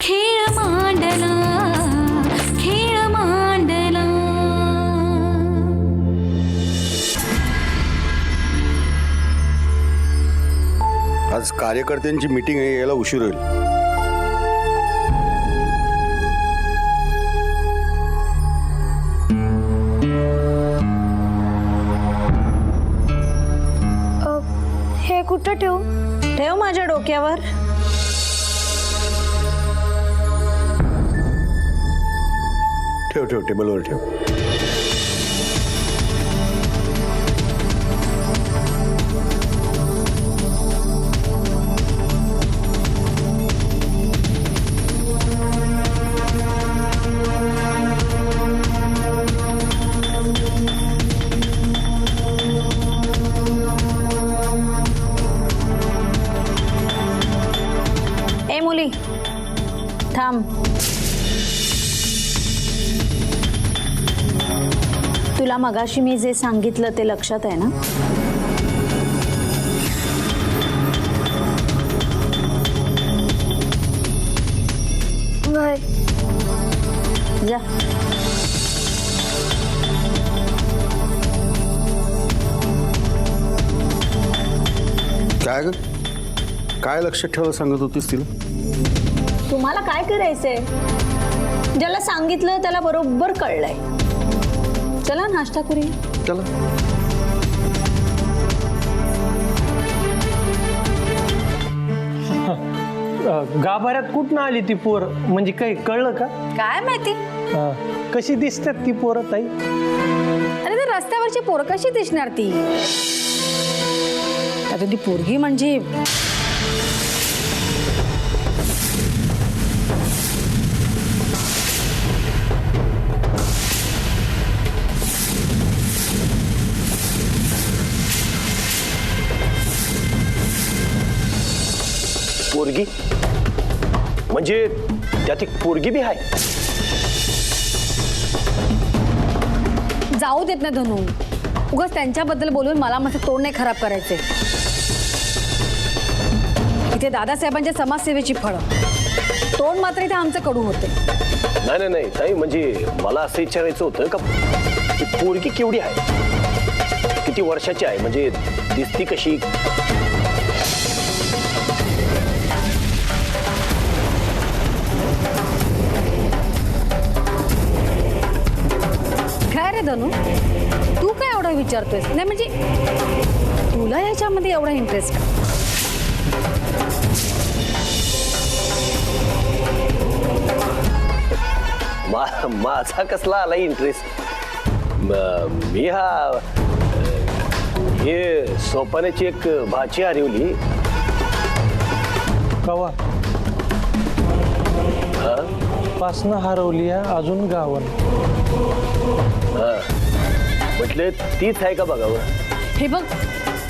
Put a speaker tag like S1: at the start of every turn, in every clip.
S1: खेळ मांडला, खेळ मांडला.
S2: आज कार्यकर्त्यांची मीटिंग आहे, यायला उशीर होईल.
S3: हे कुठं ठेवू?
S4: ठेव माझ्या डोक्यावर.
S2: ठेव ठेव, टेबलवर ठेव.
S4: ए मुली, थांब. तुला मगाशी मी जे सांगितलं ते लक्षात आहे ना?
S3: वय
S4: जा.
S2: काय ग, काय लक्षात ठेवायला सांगत होतीस तिला?
S4: तुम्हाला काय करायचंय? ज्याला सांगितलं त्याला बरोबर कळलंय. चला नाश्ता करूया.
S2: चला.
S5: गाभाऱ्यात कुठनं आली ती पोर? म्हणजे काही कळलं का?
S6: काय माहिती?
S5: कशी दिसतात ती पोरं ताई?
S6: अरे ते रस्त्यावरची पोरं कशी दिसणार ती? आता ती पोरगी म्हणजे
S7: पोरगी म्हणजे त्यात एक पोरगी बी आहे.
S6: जाऊ देत ना धनू. उगाच त्यांच्याबद्दल बोलून मला माझं तोंड नाही खराब करायचे. इथे दादासाहेबांच्या समाजसेवेची फळं, तोंड मात्र इथे आमचं कडू होते.
S7: नाही नाही नाही ताई, म्हणजे मला असं विचारायचं होतं का ती पोरगी केवढी आहे, किती वर्षाची आहे, म्हणजे दिसती कशी?
S6: काय रे धनू, तू काय एवढं विचारतोयस? नाही म्हणजे तुला याच्यामध्ये एवढा इंटरेस्ट का?
S7: माझा कसला आला इंटरेस्ट? मी हे सोपाण्याची एक भाची हरवली.
S5: कवा पासनं हरवली आहे अजून गावन.
S7: म्हटले तीच आहे का बघावं.
S6: हे बघ,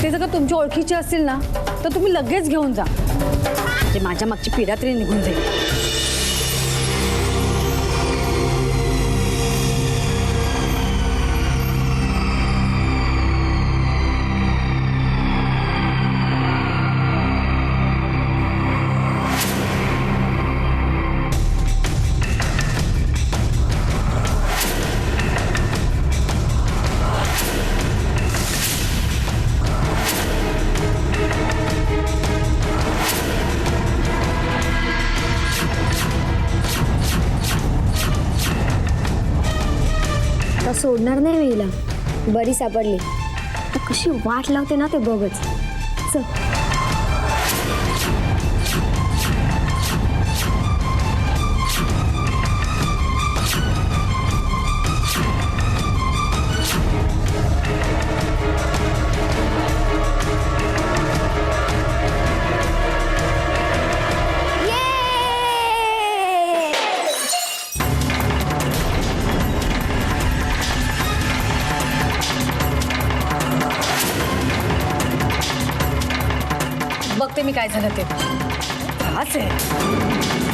S6: ते जर का तुमच्या ओळखीचे असतील ना तर तुम्ही लगेच घेऊन जा. ते माझ्या मागची पिढा तरी निघून जाईल.
S3: आता सोडणार नाही मी हिला. बरी सापडली. आता कशी वाट लावते ना ते बघच. चल.
S6: बघते मी काय झालं ते. त्रास आहे.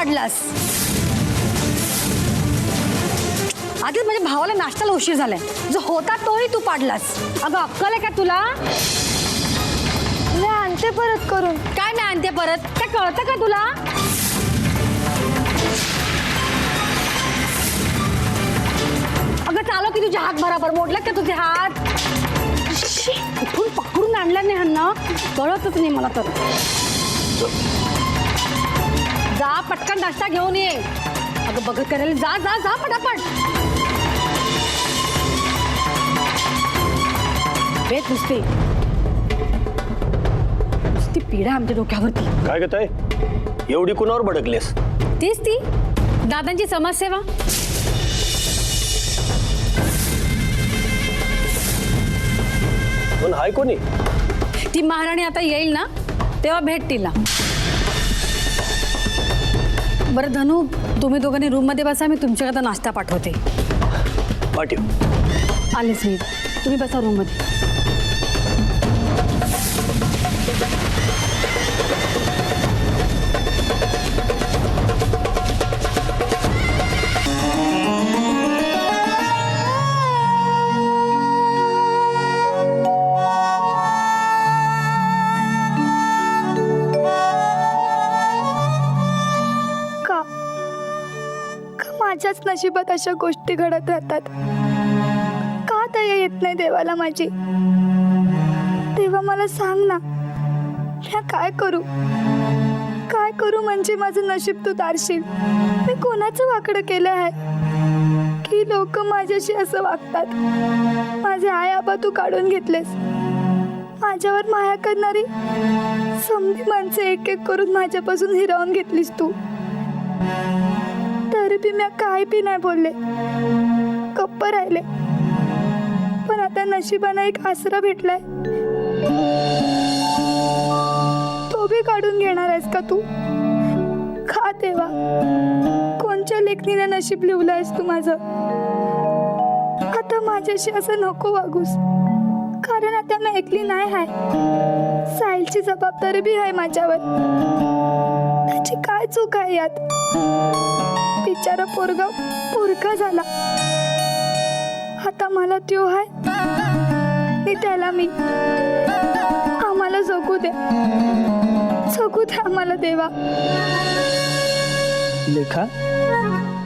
S6: पाडलास. आधीच माझ्या भावाला नाश्त्याला उशीर झालाय, जो होता तोही तू पाडलास. अगं अक्कल आहे का तुला?
S3: मी आणते परत करून.
S6: काय नाही आणते परत, काय कळतं का तुला? अगं चालव की तुझे हात बरोबर मोडले का तुझे हात? शी, कुठून पकडून आणला नाही ह्यांना कळतच नाही मला तर. जा पटकन नाश्ता घेऊन ये. अगं बघत करायला जा जा जा पटापट. बेत नुसती नुसती पीडा आमच्या डोक्यावरती.
S7: काय गं ताई, एवढी कुणावर भडकलेस?
S6: तीच ती दादांची समाजसेवा.
S7: पण हाय कोणी?
S6: ती महाराणी आता येईल ना तेव्हा भेटतील ना. बरं धनू, तुम्ही दोघांनी रूम मध्ये बसा, मी तुमच्याकरता नाश्ता पाठवते.
S7: पाठव.
S6: आलेच मी, तुम्ही बसा रूम मध्ये.
S3: का माझ्याच नशिबात अशा गोष्टी घडत राहतात? का दया येत नाही देवाला माझी? देवा मला सांग ना, मी काय करू? काय करू म्हणजे माझं नशीब तू तारशील? मी कोणाचं वाकडं केलं आहे की लोक माझ्याशी असं वागतात? माझे आई आबा तू काढून घेतलेस. माझ्यावर माया करणारी समधी माणसं एक एक करून माझ्यापासून हिरावून घेतलीस तू. तरी बी मी काय बी नाही बोलले, गप्प राहिले. पण आता नशिबानं एक आसरा भेटलाय, तो बी काढून घेणार आहेस का तू? का देवा, कोणच्या लेखणीने नशीब लिवलंयस तू माझं? आता माझ्याशी असं नको वागूस, कारण आता मी एकली नाही आहे. साहिलची जबाबदारी बी आहे माझ्यावर. त्याची काय चूक आहे यात? बिचारा पोरगा पोरका झाला, आता मला त्यो आहे आणि त्याला मी. आम्हाला जगू दे, जगू दे आम्हाला देवा.
S5: लेखा,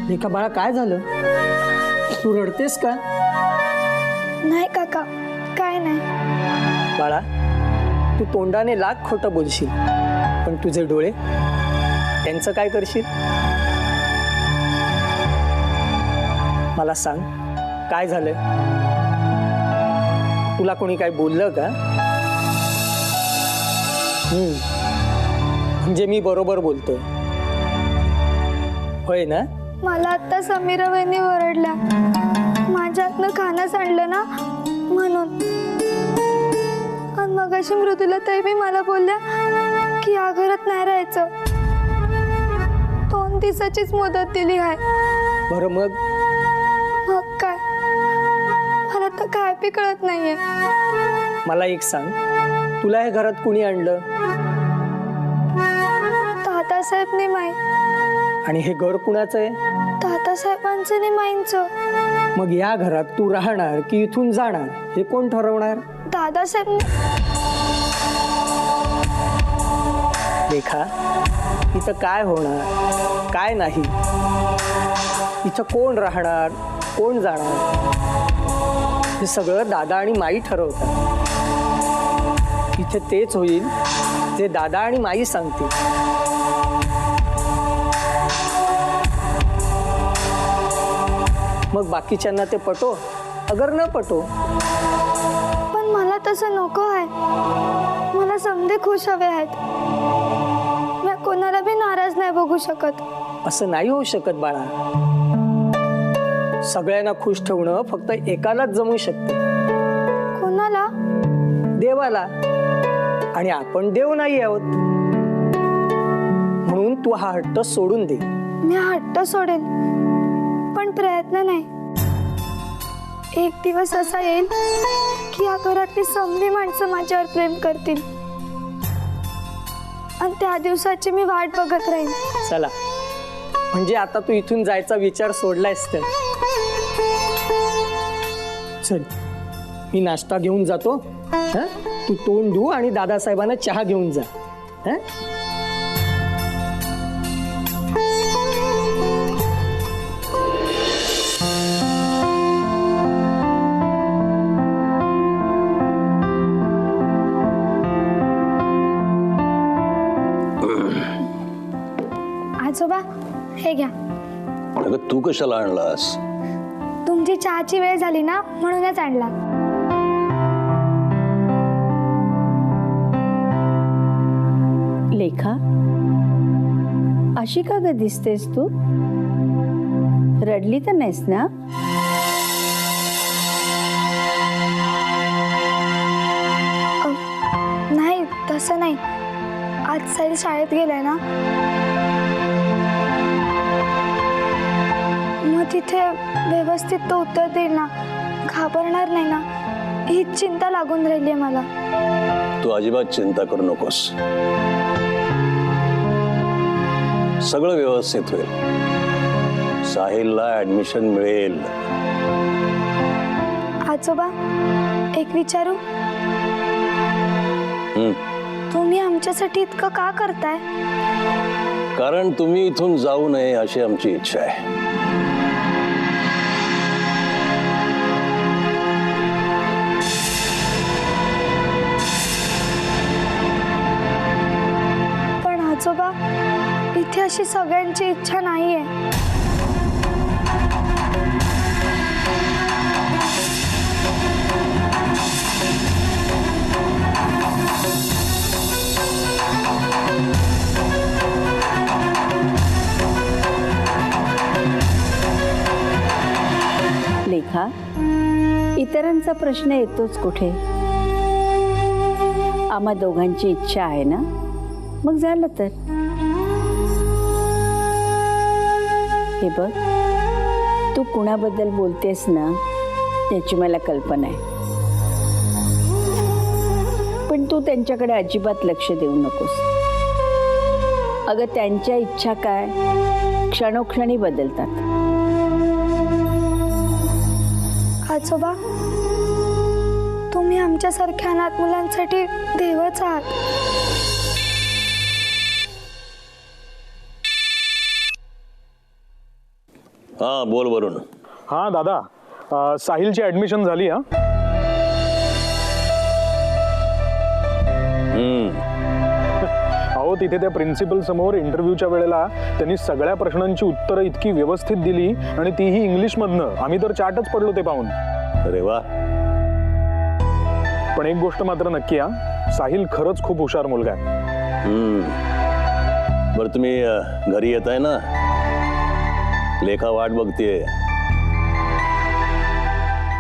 S5: लेखा बाळा, काय झालं? तू रडतेस का?
S3: नाही काका, काय नाही.
S5: बाळा, तू तोंडाने लाख खोटं बोलशील, पण तुझे डोळे, त्यांचं काय करशील? मला सांग, काय झालंय? तुला कोणी काय बोललं का? म्हणजे मी बरोबर बोलतोय, होय ना?
S3: मला आता समीरा वहिनी ओरडल्या, माझ्या हातनं खाणं सांडलं ना म्हणून. आणि मगाशी मृदुला ताई बी मला बोलल्या की या घरात नाही राहायचं, 2 दिवसाचीच मुदत दिली आहे.
S5: बरं मग
S3: काय, मला तर काय बी कळत नाहीये.
S5: मला एक सांग, तुला हे घरात कुणी आणलं?
S3: दादासाहेबने माई.
S5: आणि हे घर कुणाचं आहे?
S3: दादासाहेबांचं नाही माईंचं.
S5: मग या घरात तू राहणार की इथून जाणार, हे कोण ठरवणार?
S3: दादासाहेब.
S5: लेखा, इथं काय होणार, काय नाही, इथं कोण राहणार, कोण जाणार, हे सगळं दादा आणि माई ठरवतात. इथे तेच होईल जे दादा आणि माई सांगतील. मग बाकीच्यांना ते पटो अगर न पटो.
S3: पण मला तसं नको आहे. मला समजे खुश हवे आहेत. मी कोणाला बी नाराज नाही बघू शकत.
S5: असं नाही होऊ शकत बाळा. सगळ्यांना खुश ठेवणं फक्त एकालाच जमू शकतं.
S3: कोणाला?
S5: देवाला. आणि आपण देव नाही आहोत, म्हणून तू हा हट्ट सोडून दे.
S3: मी हट्ट सोडेन, पण प्रयत्न नाही. एक दिवस असा येईल की या घरातली समधी माणसं माझ्यावर प्रेम करतील आणि त्या दिवसाची मी वाट बघत राहीन.
S5: चला म्हणजे आता तू इथून जायचा विचार सोडलायस तर चल मी नाश्ता घेऊन जातो. हं? तू तोंड धु आणि दादासाहेबांना चहा घेऊन जा. हं?
S3: आजोबा हे घ्या.
S7: अगं तू कशाला आणलास?
S3: तुमची चहाची वेळ झाली ना म्हणूनच आणला.
S4: लेखा अशी का ग दिसतेस तू? रडली तर नाहीस ना?
S3: नाही तसं नाही. आज साहिल शाळेत गेलाय ना मग तिथे व्यवस्थित तो उत्तर देईल ना, घाबरणार नाही ना, ही चिंता लागून राहिली आहे मला.
S7: तू अजिबात चिंता करू नकोस. सगळं व्यवस्थित होईल. साहिलला ऍडमिशन मिळेल.
S3: आजोबा एक विचारू?
S7: हम्म.
S3: तुम्ही आमच्यासाठी इतकं का करताय?
S7: कारण तुम्ही इथून जाऊ नये अशी आमची इच्छा आहे.
S3: पण आजोबा इथे अशी सगळ्यांची इच्छा नाहीये.
S4: लेखा इतरांचा प्रश्न येतोच कुठे. आम्हा दोघांची इच्छा आहे ना, मग झालं तर. हे बघ, तू कुणाबद्दल बोलतेस ना याची मला कल्पना आहे, पण तू त्यांच्याकडे अजिबात लक्ष देऊ नकोस. अगं त्यांच्या इच्छा काय क्षणोक्षणी बदलतात.
S3: आजोबा तुम्ही आमच्यासारख्या अनाथ मुलांसाठी देवच आहात.
S7: हा बोल वरून.
S8: हा दादा, साहिलची ऍडमिशन झाली. हा अहो तिथे त्या प्रिन्सिपल समोर इंटरव्ह्यूच्या वेळेला त्यांनी सगळ्या प्रश्नांची उत्तरं इतकी व्यवस्थित दिली आणि तीही इंग्लिश मधनं. आम्ही तर चाटच पडलो ते पाहून.
S7: अरे वा.
S8: पण एक गोष्ट मात्र नक्की, साहिल खरंच खूप हुशार मुलगा आहे.
S7: बरं तुम्ही घरी येत आहे ना? लेखा वाट बघतीये.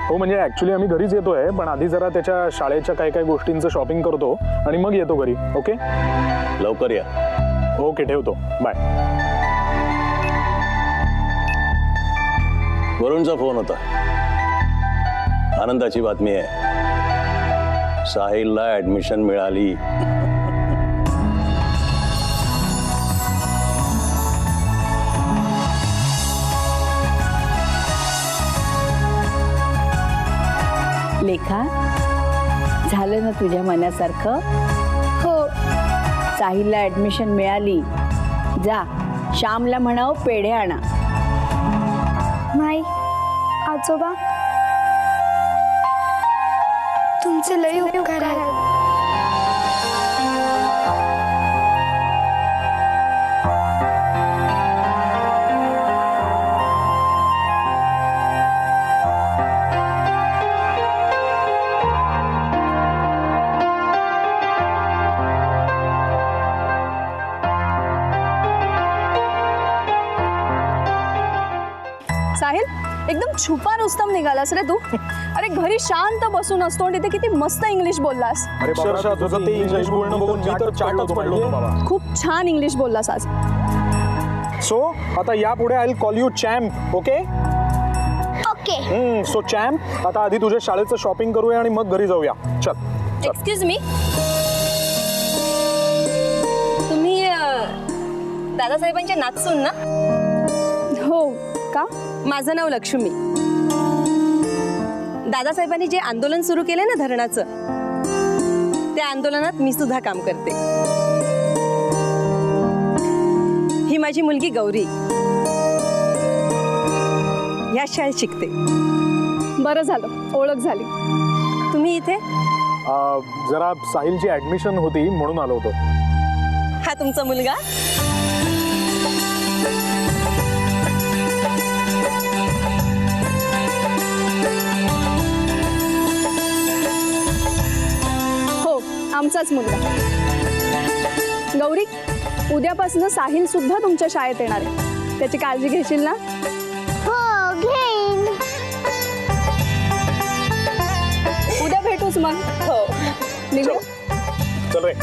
S8: हो म्हणजे ऍक्च्युली आम्ही घरीच येतोय, पण आधी जरा त्याच्या शाळेच्या काय काय गोष्टींचं शॉपिंग करतो आणि मग येतो घरी. ओके
S7: लवकर या.
S8: ओके ठेवतो. बाय.
S7: वरूनचा फोन होता. आनंदाची बातमी आहे. साहिलला ऍडमिशन मिळाली.
S4: लेखा झालं ना तुझ्या मनासारखं?
S3: हो
S4: साहिलला ऍडमिशन मिळाली. जा श्यामला म्हणाव पेढे आणा.
S3: नाही आजोबा तुमचे लई उपकार आहेत.
S6: साहिल एकदम छुपा रुस्तम निघालास रे तू. अरे घरी शांत बसून असतो आणि तिथे किती मस्त इंग्लिश बोललास.
S8: अरे अक्षरशः तुझं ते इंग्लिश बोलणं बघून मी तर चाटच पडलो होतो बाबा.
S6: खूप छान इंग्लिश बोललास आज.
S8: सो आता यापुढे I will call you champ. Okay
S3: okay
S8: so champ, आता आधी तुझ्या शाळेचं शॉपिंग करूया आणि मग घरी जाऊया. चल.
S6: एक्सक्यूज मी, तुम्ही दादासाहेबांच्या नातसून ना?
S9: माझं नाव लक्ष्मी. दादासाहेबांनी जे आंदोलन सुरू केले ना धरणाचं, त्या आंदोलनात मी सुद्धा काम करते. ही माझी मुलगी गौरी, या शाळेत शिकते.
S6: बरं झालं, ओळख झाली.
S9: तुम्ही इथे?
S8: जरा साहिलची ऍडमिशन होती म्हणून आलो होतो.
S9: हा तुमचा मुलगा?
S6: हो, आमचाच मुलगा. गौरी, उद्यापासून साहिल सुद्धा तुमच्या शाळेत येणार आहे. त्याची काळजी घेशील ना?
S3: हो घेईन.
S6: उद्या भेटूच मग. हो, निघू.
S8: चल रे.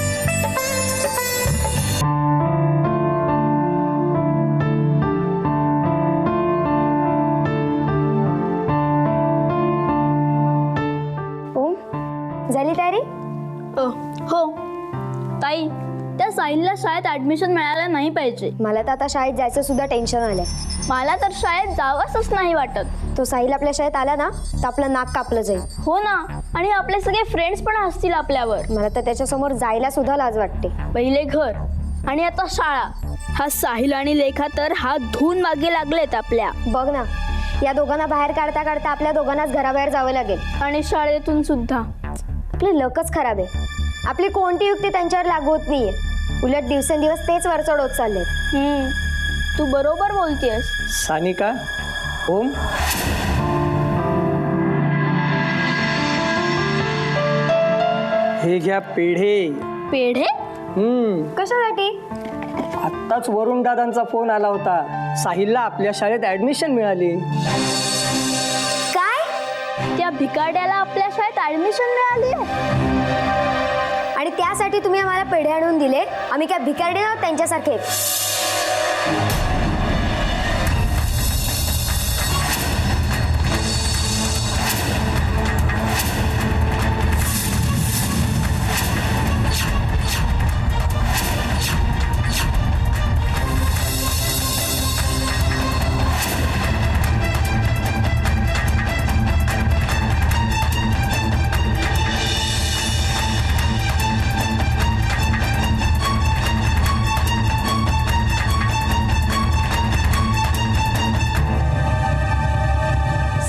S3: झाली तयारी?
S10: हो ताई, त्या साहिलला शाळेत ऍडमिशन मिळायला नाही पाहिजे.
S3: मला तर आता शाळेत जायचं सुद्धा टेन्शन आलंय.
S10: मला तर शाळेत जावंच नाही वाटत.
S3: तो साहिल आपल्या शाळेत आला ना तर आपलं नाक कापलं जाईल.
S10: हो ना, आणि आपले सगळे फ्रेंड्स पण हसतील आपल्यावर.
S3: मला तर त्याच्यासमोर जायला सुद्धा लाज वाटते.
S10: पहिले घर आणि आता शाळा. हा साहिल आणि लेखा तर हात धुवून मागे लागलेत आपल्या.
S3: बघ ना, या दोघांना बाहेर काढता काढता आपल्या दोघांनाच घराबाहेर जावं लागेल.
S10: आणि शाळेतून सुद्धा.
S3: आपली लकच खराब आहे. आपली कोणती युक्ती त्यांच्यावर लागू होत नाहीये. उलट दिवसेंदिवस तेच वरचढ होत चाललेत.
S10: तू बरोबर बोलतेस.
S5: सानिका, ओम, हे घ्या पेढे.
S10: पेढे?
S3: कशासाठी?
S5: आत्ताच वरुण दादांचा फोन आला होता. साहिलला आपल्या शाळेत ऍडमिशन मिळाली.
S3: काय?
S10: त्या भिकाड्याला आपल्या शाळेत ऍडमिशन मिळाली?
S3: आणि त्यासाठी तुम्ही आम्हाला पेढे आणून दिले? आम्ही काय भिकारडे आहोत त्यांच्यासारखे?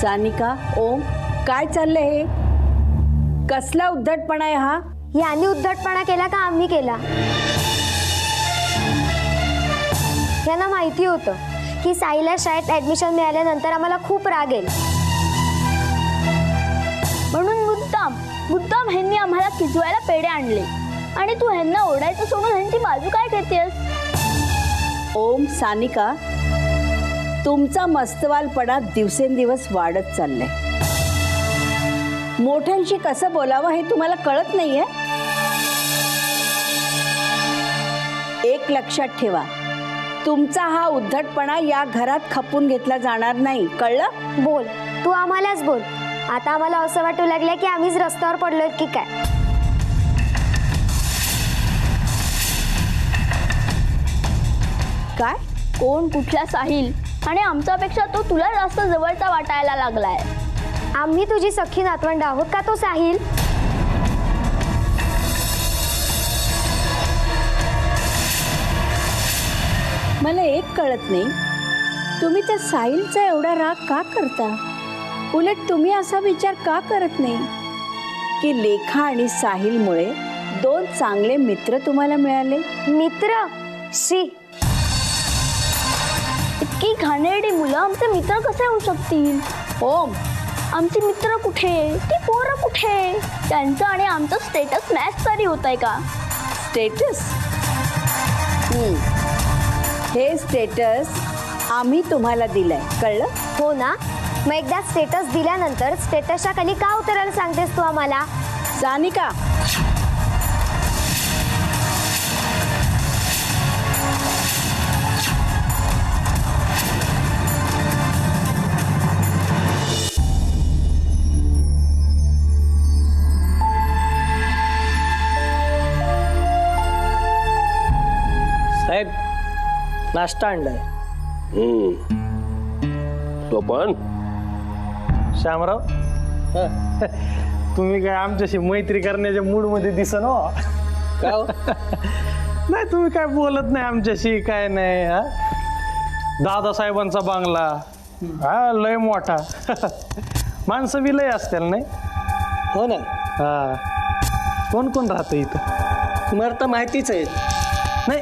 S4: सानिका, ओम, काय चाललंय हे? कसला उद्धटपणा आहे हा?
S3: यांनी उद्धटपणा केला का आम्ही केला? यांना माहिती होतं की साईला शाळेत ऍडमिशन मिळाल्यानंतर आम्हाला खूप राग येईल,
S10: म्हणून मुद्दाम ह्यांनी आम्हाला खिजवायला पेढे आणले. आणि तू ह्यांना ओढायचं सोडून ह्यांची बाजू काय घेतेस?
S4: ओम, सानिका, तुमचा मस्तवालपणा दिवसेंदिवस वाढत चाललाय. मोठ्यांशी कसं बोलावं हे तुम्हाला कळत नाहीये? एक लक्षात ठेवा, तुमचा हा उद्धटपणा या घरात खपून घेतला जाणार नाही, कळलं?
S3: बोल, तू आम्हालाच बोल. आता आम्हाला असं वाटू लागलं की आम्हीच रस्त्यावर पडलोय की काय.
S10: काय? कोण कुठला साहिल? आणि आमच्यापेक्षा तो तुला जास्त जवळचा वाटायला लागलाय.
S3: आम्ही तुझी सख्खी नातवंड आहोत का तो साहिल?
S4: मला एक कळत नाही, तुम्ही त्या साहिलचा एवढा राग का करता? उलट तुम्ही असा विचार का करत नाही की लेखा आणि साहिलमुळे दोन चांगले मित्र तुम्हाला मिळाले?
S3: मित्र? शी,
S10: इतकी घाणेरडी मुलं आमचे मित्र कसे होऊ शकतील?
S4: ओम,
S10: आमचे मित्र कुठे? ती पोरं कुठे? त्यांचं आणि आमचं स्टेटस मॅच तरी होत आहे का?
S4: स्टेटस? हे स्टेटस आम्ही तुम्हाला दिलंय, कळलं?
S3: हो ना. मग एकदा स्टेटस दिल्यानंतर स्टेटसच्या खाली का उतरायला सांगतेस तू आम्हाला?
S4: सानिका,
S5: साहेब, नाश्ता आणलाय.
S7: तो पण
S11: श्यामराव तुम्ही काय आमच्याशी मैत्री करण्याच्या मूड मध्ये दिसन हो.
S5: का हो?
S11: नाही तुम्ही काय बोलत नाही आमच्याशी काय नाही हा. दादासाहेबांचा बांगला हा लय मोठा माणसं बी लय असतील नाही.
S5: हो ना,
S11: हा कोण कोण राहतं इथं
S5: तुम्हाला तर माहितीच आहे.
S11: नाही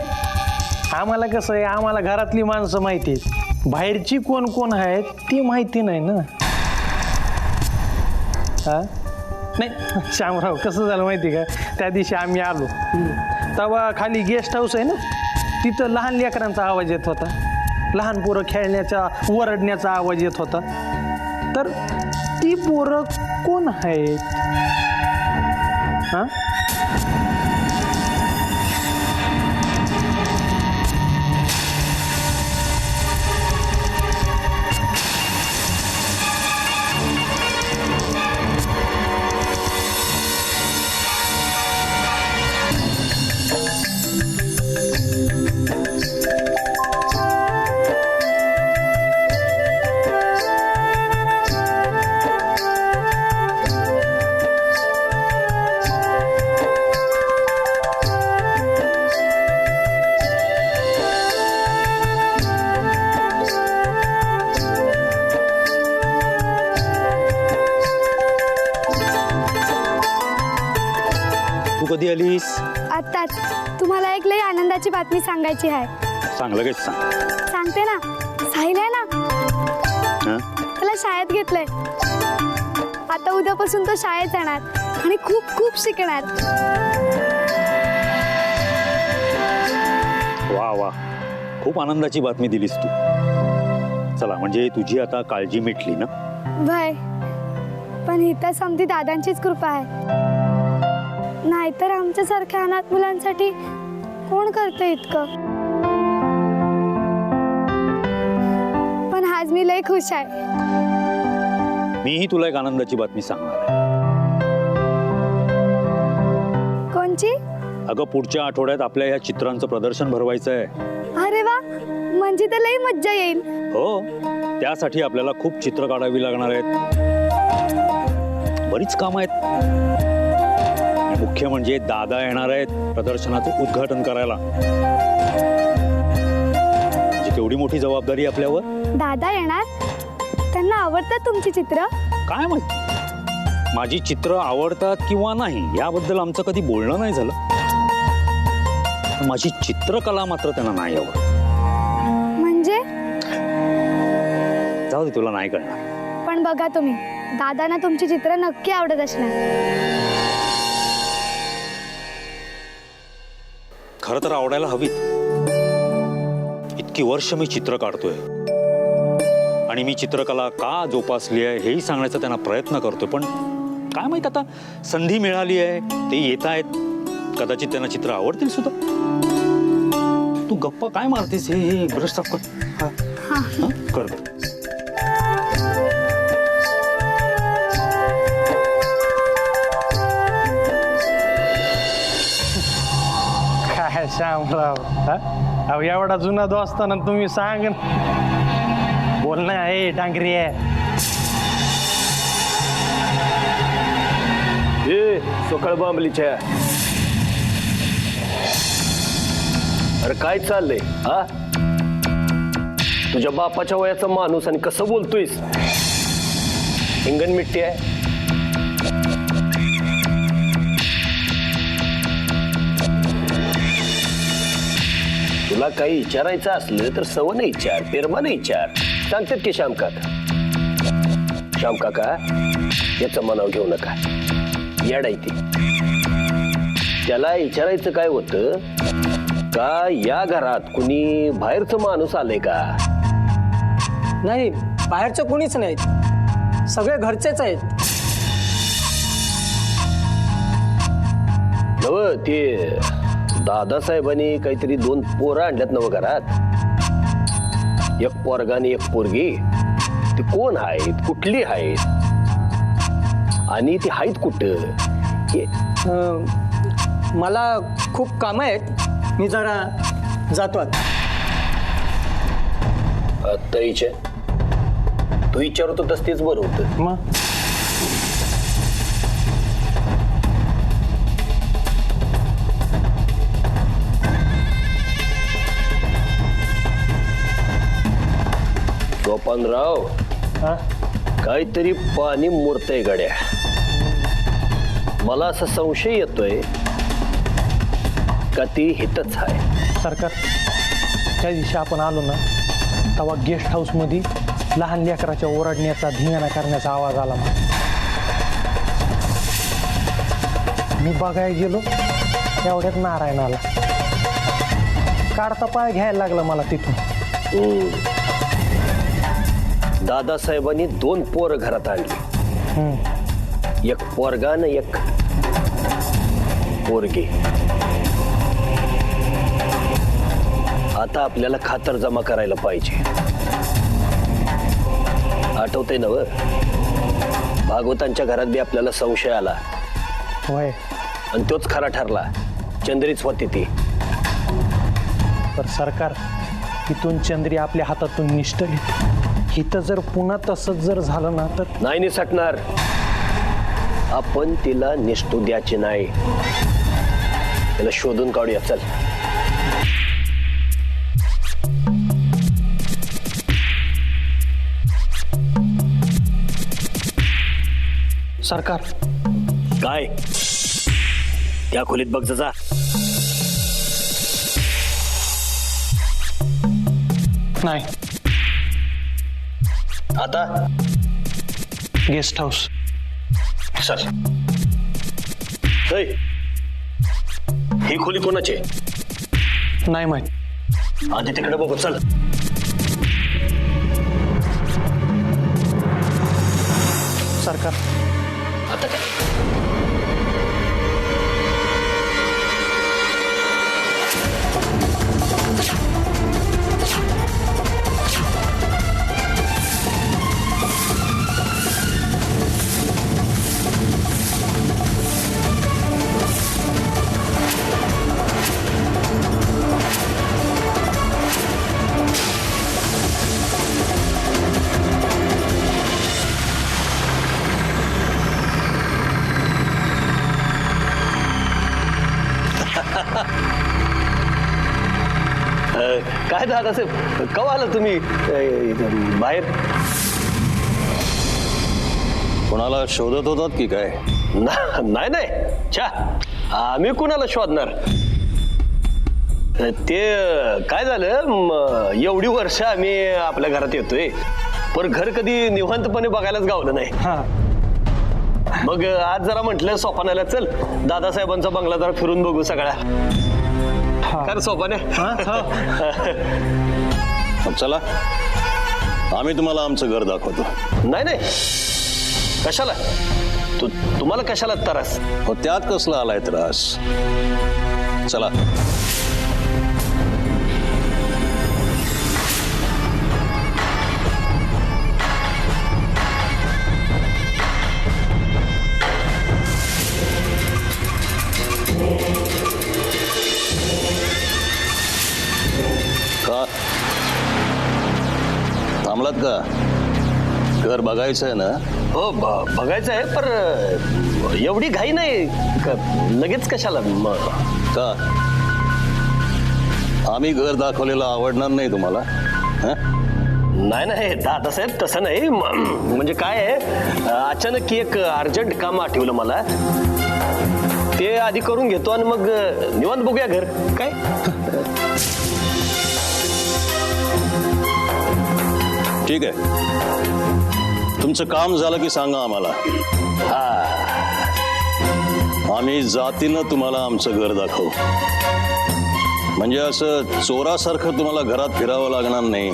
S11: आम्हाला कसं आहे आम्हाला घरातली माणसं माहिती आहेत बाहेरची कोण कोण आहेत ती माहिती नाही ना. हा नाही श्यामराव कसं झालं माहिती का त्या दिवशी आम्ही आलो तेव्हा खाली गेस्ट हाऊस आहे ना तिथं लहान लेकरांचा आवाज येत होता. लहान पोरं खेळण्याचा ओरडण्याचा आवाज येत होता. तर ती पोरं कोण आहेत हा.
S12: तू कधी आलीस?
S3: आत्ताच तुम्हाला एक लई आनंदाची बातमी सांगायची आहे.
S12: सांग लगेच सांग.
S3: सांगते ना. साहिल आहे ना
S12: हं?
S3: त्याला शाळेत घेतलंय. आता उद्यापासून तो शाळेत जाणार आणि खूप खूप शिकणार.
S12: वा वा खूप आनंदाची बातमी दिलीस तू. चला म्हणजे तुझी आता काळजी मिटली ना.
S3: भय पण इथं समधी दादांचीच कृपा आहे. नाहीतर आमच्यासारख्या अनाथ मुलांसाठी कोण करतं इतकं. पण आज मी लय खुश आहे.
S12: मीही तुला एक आनंदाची बातमी सांगणार आहे.
S3: कोणची?
S12: अगं पुढच्या आठवड्यात आपल्या ह्या चित्रांचं प्रदर्शन भरवायचं आहे.
S3: अरे वा म्हणजे तर लई मज्जा येईल.
S12: हो त्यासाठी आपल्याला खूप चित्र काढावी लागणार आहेत. बरीच कामं आहेत. मुख्य म्हणजे दादा येणार आहेत प्रदर्शनाचं उद्घाटन करायला. म्हणजे केवढी मोठी जबाबदारी आपल्यावर.
S3: दादा येणार? त्यांना आवडतात तुमची चित्र?
S12: काय माहिती माझी चित्र आवडतात किंवा नाही याबद्दल आमचं कधी बोलणं नाही झालं. पण माझी चित्रकला मात्र त्यांना नाही आवडत.
S3: म्हणजे?
S12: जाऊ दे तुला नाही कळणार.
S3: पण बघा तुम्ही दादांना तुमची चित्र नक्की आवडत असणार.
S12: खरं तर आवडायला हवीत. इतकी वर्ष मी चित्र काढतोय आणि मी चित्रकला का जोपासली आहे हेही सांगण्याचा त्यांना प्रयत्न करतोय. पण काय माहित आता संधी मिळाली आहे ते येत आहेत. कदाचित त्यांना चित्र आवडतील सुद्धा. तू गप्पा काय मारतेस? हे ब्रश साफ कर. कर.
S11: काय श्यामराव हा अहो एवढा जुना दोस्ताना तुम्ही सांग बोल ना. हे डांगरी आहे
S7: ए सकाळ बांबलीच्या. अरे काय चाललंय हा. तुझ्या बापाच्या वयाचा माणूस आणि कसं बोलतोयस. इंगण मिट्टी आहे. तुला काही विचारायचं असलं तर सवन विचार पेरमान विचार. सांगतात की श्याम काका याचं मनाव घेऊ नका. येडायती त्याला विचारायचं काय होतं का या घरात कुणी बाहेरचं माणूस आलंय का.
S5: नाही बाहेरचं कोणीच नाही. सगळे घरचेच आहेत.
S7: नव ते दादासाहेबांनी काहीतरी 2 पोरं आणल्यात नव घरात. एक पोरगा आणि एक पोरगी. ती कोण आहेत कुठली आहेत आणि ती आहेत कुठं.
S5: मला खूप कामं आहेत. मी जरा जातो आता.
S7: तरीचे तू विचारत होतास तेच बरं होतं.
S11: मग
S7: सोपानराव,
S11: हा?
S7: काहीतरी पाणी मुरतंय गड्या. मला असा संशय येतोय का ती हितच आहे.
S11: सरकार, त्या दिवशी आपण आलो ना तेव्हा गेस्ट हाऊस मध्ये लहान लेकराच्या ओरडण्याचा धिंगाणा करण्याचा आवाज आला. मी बघायला गेलो एवढ्यात नारायण आला. काढता पाय घ्यायला लागला मला तिथून.
S7: दादासाहेबांनी 2 पोरं घरात आणली, एक पोरगा आणि एक पोरगी. आता आपल्याला खातर जमा करायला पाहिजे. आठवतंय ना भागवतांच्या घरात बी आपल्याला संशय आला
S11: होय,
S7: आणि तोच खरा ठरला. चंद्रीच होती ती.
S11: तर सरकार, इथून चंद्री आपल्या हातातून निष्ठली. इथं जर पुन्हा तसंच जर झालं ना तर
S7: नाही निसटणार. आपण तिला निष्ठू द्यायची नाही. तिला शोधून काढूया. चल.
S11: सरकार,
S7: काय त्या खोलीत बघ जा.
S11: नाही.
S7: आता
S11: गेस्ट हाऊस.
S7: चल. ही खोली कोणाची आहे?
S11: नाही माहित.
S7: आधी तिकडे बघू. चल.
S11: सरकार,
S7: आता काय? काय दादासाहेब, कवा आला तुम्ही बाहेर?
S13: कोणाला शोधत होतात की काय?
S7: नाही नाही, छा, आम्ही कुणाला शोधणार? ते काय झालं, एवढी वर्ष आम्ही आपल्या घरात येतोय, पण घर कधी निवांतपणे बघायलाच गावलं नाही. मग आज जरा म्हटलं सोपानाला, चल दादासाहेबांचा बंगला जरा फिरून बघू सगळा. कर सोपाने.
S13: चला, आम्ही तुम्हाला आमचं घर दाखवतो.
S7: नाही नाही, कशाला? तुम्हाला कशाला त्रास?
S13: हो, त्यात कसला आलाय त्रास? चला. का थांबलात का? घर बघायचं आहे ना?
S7: हो, बघायचं आहे, पर एवढी घाई नाही. लगेच कशाला?
S13: का आम्ही घर दाखवलेलं आवडणार नाही तुम्हाला?
S7: नाही नाही दादासाहेब, तसं नाही. म्हणजे काय आहे, अचानक एक अर्जंट काम आठवलं मला. ते आधी करून घेतो आणि मग निवांत बघूया घर. काय
S13: ठीक आहे, तुमचं काम झालं की सांगा आम्हाला. आम्ही जातीनं तुम्हाला आमचं घर दाखवू. म्हणजे असं चोरासारखं तुम्हाला घरात फिरावं लागणार नाही.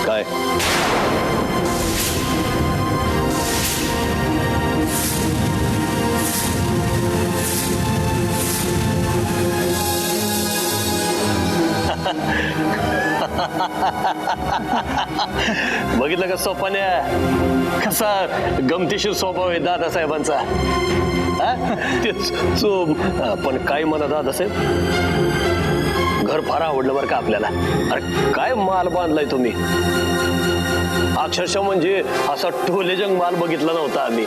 S13: काय?
S7: बघितलं का सोपाने, कसा गमतीशीर स्वभाव आहे दादासाहेबांचा. पण काय म्हणा दादासाहेब, घर फार आवडलं बरं का आपल्याला. अरे काय माल बांधलाय तुम्ही. अक्षरशः म्हणजे असा टोलेजंग माल बघितला नव्हता आम्ही.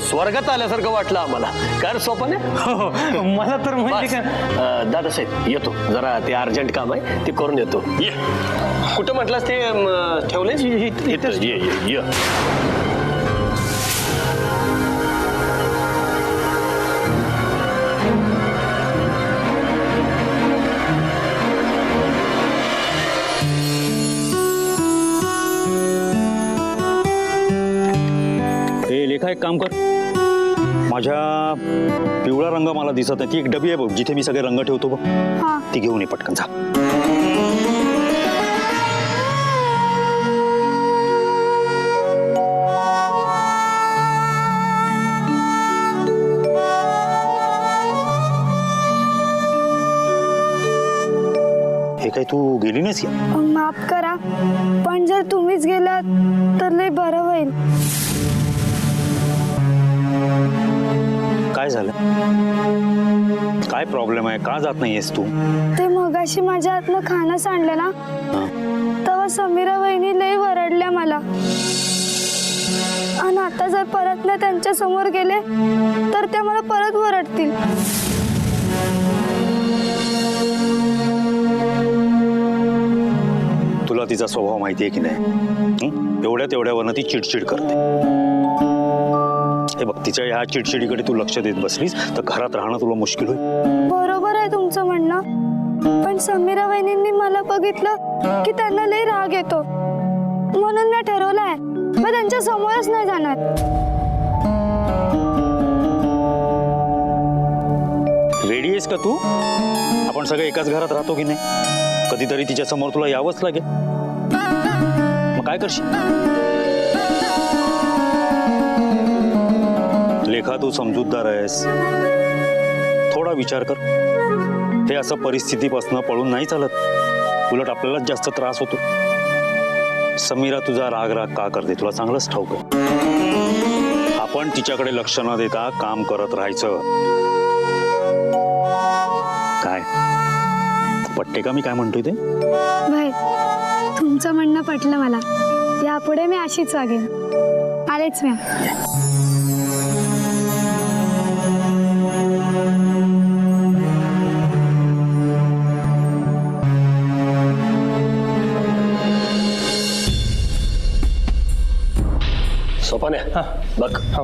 S7: स्वर्गात आल्यासारखं वाटलं आम्हाला. काय सोपं
S11: हो, मला तर म्हणजे काय
S7: दादासाहेब येतो, जरा ते अर्जंट काम आहे ते करून येतो. ये कुठं म्हटलंस ते ठेवलंय इथं. ये
S12: लेखा एक काम कर, माझ्या पिवळा रंग मला दिसत नाही, ती एक डबी आहे बघ जिथे मी सगळे रंग ठेवतो बघ, ती घेऊन ये पटकन जा. हे काय तू गेली नाहीस?
S3: माफ करा, पण जर तुम्हीच गेलात तर लय बरं होईल.
S12: काय झालं? काय प्रॉब्लेम आहे? का जात नाहीयेस तू?
S3: ते मगाशी माझ्या हातनं खाणं सांडलं ना, तेव्हा समीरा वहिनी लय वरडल्या मला. आणि आता जर परत ना त्यांच्या समोर गेले तर त्या मला परत वरडतील.
S12: तुला तिचा स्वभाव माहिती आहे की नाही? एवढ्यावरनं ती चिडचिड करते. हे बघ, तिच्या ह्या चिडचिडीकडे तू लक्ष देत बसलीस तर घरात राहणं तुला मुश्किल होईल.
S3: बरोबर आहे तुमचं म्हणणं, पण समीरा वहिनींनी मला बघितलं की त्यांना लय राग येतो, म्हणून मी ठरवलंय मी त्यांच्या समोरच नाही जाणार.
S12: रेडी आहेस का तू? आपण सगळे एकाच घरात राहतो की नाही? कधीतरी तिच्या समोर तुला यावंच लागेल. मग काय करशील? लेखा, तू समजूतदार आहेस, थोडा विचार कर. हे असं परिस्थितीपासून पळून नाही चालत, उलट आपल्यालाच जास्त त्रास होतो. समीरा तुझा राग का करते तुला चांगलंच ठाऊक आहे. आपण तिच्याकडे लक्ष न देता काम करत राहायचं. काय पटते का मी काय म्हणतोय ते?
S3: भाई, तुमचं म्हणणं पटलं मला. यापुढे मी अशीच वागेन. आलेच मी.
S7: सोपान्या बघ.
S11: हो.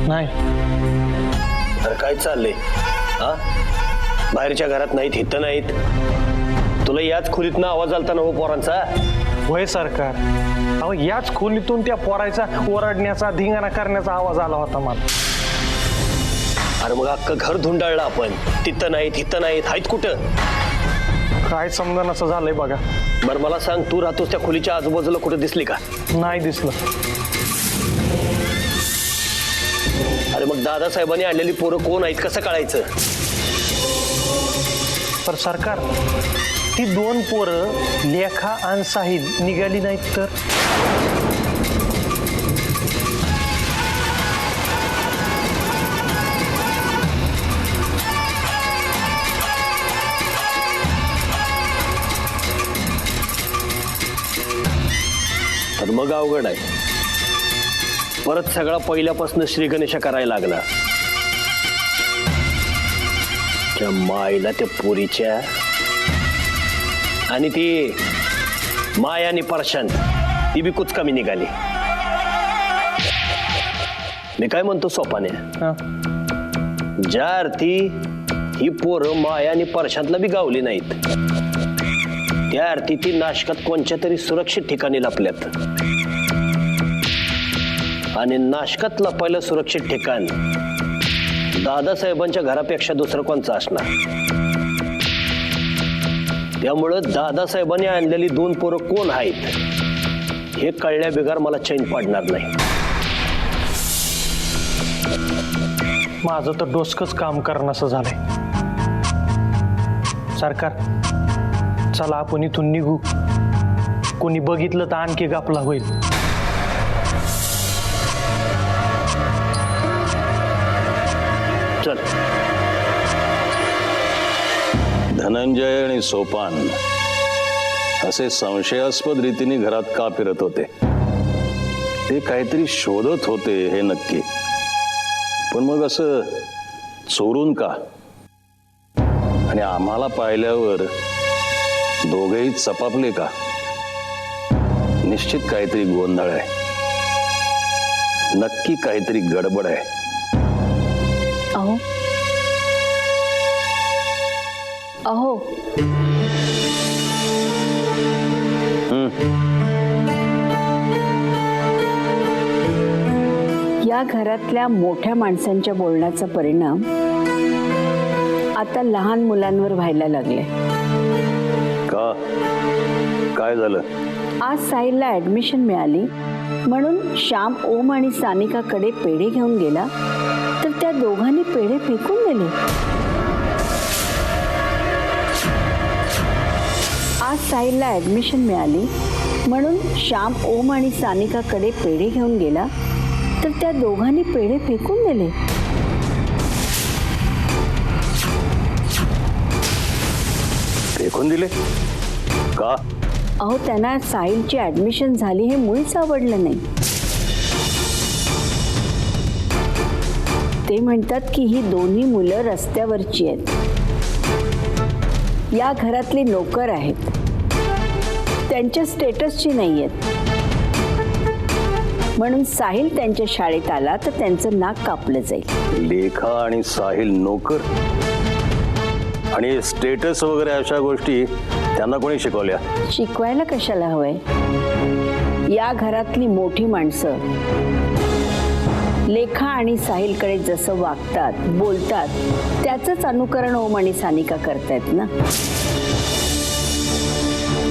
S11: नाही
S7: तर काय चाललंय? हा, बाहेरच्या घरात नाहीत, इथं नाहीत. तुला याच खोलीतनं आवाज आलता ना हो पोरांचा?
S11: वय सरकार, अहो याच खोलीतून त्या पोरायचा ओरडण्याचा धिंगाणा करण्याचा आवाज आला होता मला.
S7: अरे मग अख्खं घर धुंडाळलं आपण. तिथं नाहीत, इथं नाहीत, आहेत कुठं?
S11: काय समजा असं झालंय बघा.
S7: बरं मला सांग, तू राहतोस त्या खोलीच्या आजूबाजूला कुठं दिसली का?
S11: नाही दिसलं.
S7: अरे मग दादासाहेबांनी आणलेली पोरं कोण आहेत कसं कळायचं?
S11: पर सरकार, ती 2 पोरं लेखा आणि साहिल निघाली नाहीत तर?
S7: तर मग अवघड आहे. परत सगळा पहिल्यापासून श्री गणेश करायला लागला. त्या माईला त्या पोरीच्या, आणि ती माया आणि प्रशांत ती बी कुच कमी निघाली. मी काय म्हणतो सोपाने, ज्या अर्थी ही पोरं माया आणि प्रशांतला बी गावली नाहीत, त्या अर्थी ती नाशकात कोणत्या तरी सुरक्षित ठिकाणी लपल्यात. आणि नाशकात लपायला सुरक्षित ठिकाण दादासाहेबांच्या घरापेक्षा दुसरं कोणचं असणार? त्यामुळं दादासाहेबांनी आणलेली 2 पोरं कोण आहेत हे कळल्या बिगार मला चैन पडणार नाही.
S11: माझं तर डोसकंच काम करणं असं झालंय. सरकार, चला आपण इथून निघू. कोणी बघितलं तर आणखी गापला होईल.
S7: चल.
S13: धनंजय आणि सोपान असे संशयास्पद रीतीने घरात का फिरत होते? ते काहीतरी शोधत होते हे नक्की, पण मग असं चोरून का? आणि आम्हाला पाहिल्यावर दोघेही चपापले का? निश्चित काहीतरी गोंधळ आहे, नक्की काहीतरी गडबड आहे.
S4: अहो अहो या घरातल्या मोठ्या माणसांच्या बोलण्याचा परिणाम आता लहान मुलांवर व्हायला लागले.
S13: का? काय झालं?
S4: आज साहिलला ऍडमिशन मिळाली म्हणून श्याम ओम आणि सानिकाकडे पेढे घेऊन गेला, तर त्या दोघांनी पेढे फेकून दिले. आज साहिलला ऍडमिशन मिळाली म्हणून श्याम ओम आणि सानिकाकडे पेढे घेऊन गेला, तर त्या दोघांनी पेढे फेकून दिले.
S13: फेकून दिले का?
S4: अहो, त्यांना साहिलची ऍडमिशन झाली हे मुळीच आवडलं नाही. ते म्हणतात की ही दोन्ही मुलं रस्त्यावरची आहेत, या घरातली नोकर आहेत, त्यांच्या स्टेटसची नाही आहेत. म्हणून साहिल त्यांच्या शाळेत आला तर त्यांचं नाक कापलं जाईल.
S13: लेखा आणि साहिल नोकर आणि स्टेटस वगैरे अशा गोष्टी त्यांना कोणी शिकवल्या?
S4: शिकवायला कशाला हवंय? या घरातली मोठी माणसं लेखा आणि साहिलकडे जसं वागतात, बोलतात, त्याचंच अनुकरण ओम आणि सानिका करतायत ना.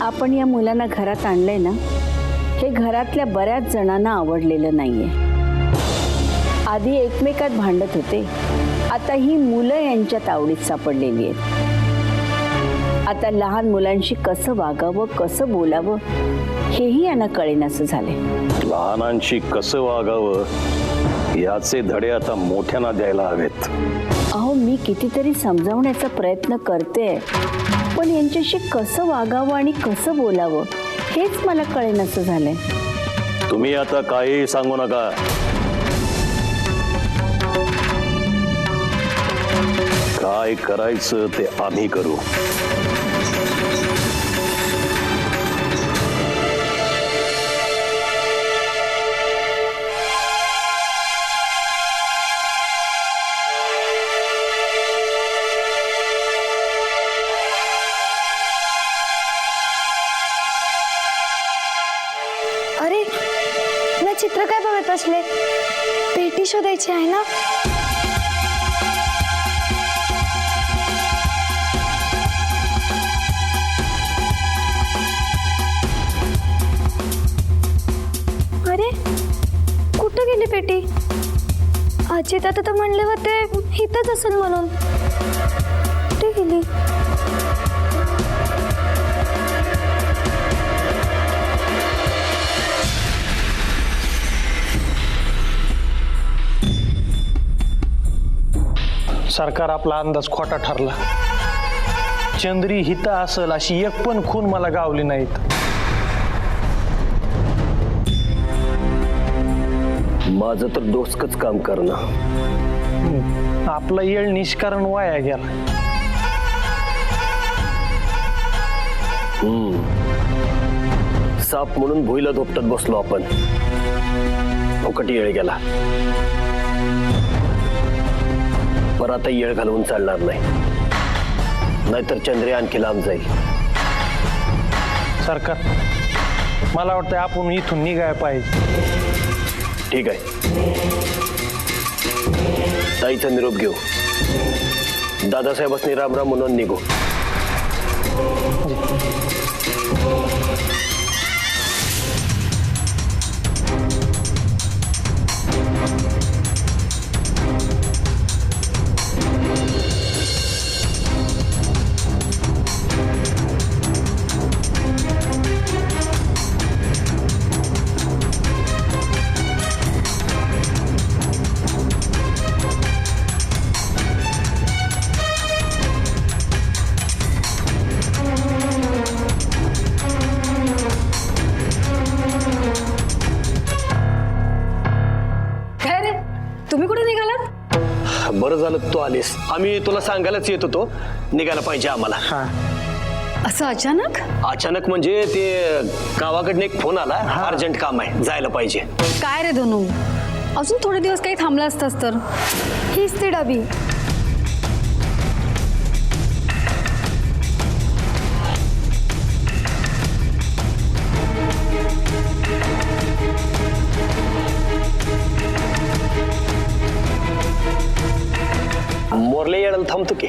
S4: आपण या मुलांना घरात आणलंय ना, हे घरातल्या बऱ्याच जणांना आवडलेलं नाहीये. आधी एकमेकात भांडत होते, आता ही मुलं यांच्यात आवडीत सापडलेली आहेत. आता लहान मुलांशी कसं वागावं, कसं बोलावं हेही यांना कळेनासं झाले.
S13: लहानांशी कसं वागावं याचे धडे आता मोठ्यांना द्यायला हवेत.
S4: अहो, मी कितीतरी समजावण्याचा प्रयत्न करते, पण यांच्याशी कसं वागावं आणि कसं बोलावं हेच मला कळेनासं झालंय.
S13: तुम्ही आता काही सांगू नका. काय करायचं ते आम्ही करू.
S3: अरे, मी चित्र काय बघत बसले? पेटी शोधायची आहे ना. अरे, कुठं गेली पेटी? अजित आता तर म्हणले होते इथंच असेल म्हणून. कुठे गेली?
S11: सरकार, आपला अंदाज खोटा ठरला. चंद्री हित असल अशी एक पण खून मला गावली नाहीत.
S7: माझं तर डोसकच काम करणं.
S11: आपला येळ निष्कारण वाया गेला.
S7: साप म्हणून भुईला धोपटत बसलो आपण. फुकटी येळ गेला. पर आता येळ घालवून चालणार नाही, नाहीतर चंद्री आणखी लांब जाईल.
S11: सरकार, मला वाटतं आपण इथून निघायला पाहिजे.
S7: ठीक आहे, ताईचा निरोप घेऊ. दादासाहेबांनी रामराम म्हणून निघू. झालं तू आलीस. आम्ही तुला सांगायलाच येत होतो, निघायला पाहिजे आम्हाला.
S6: असं अचानक?
S7: अचानक म्हणजे ते गावाकडनं एक फोन आला, अर्जंट काम आहे, जायला पाहिजे.
S6: काय रे धनू, अजून थोडे दिवस काही थांबला असतास तर.
S3: हीच ती डबी.
S7: मोरले येळाला थांबतो की.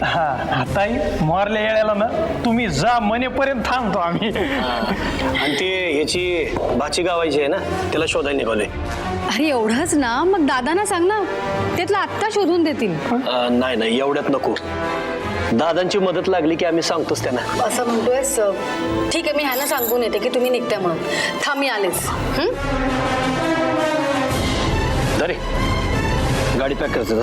S11: ताई मोरल्या येळ्याला ना तुम्ही जा मनेपर्यंत थांबतो आम्ही.
S7: आणि ते ह्याची भाची गावायची आहे ना, त्याला शोधायला निघालोय.
S6: अरे एवढंच ना, मग दादांना सांग ना, त्यातला आत्ता शोधून देतील.
S7: नाही नाही, एवढ्यात नको. दादांची मदत लागली की आम्ही सांगतोच त्यांना.
S6: असं म्हणतोयस? ठीक आहे, मी ह्याला सांगून येते की तुम्ही निघताय म्हणून. थांब, मी आलेच.
S7: अरे गाडी पॅक करायचं.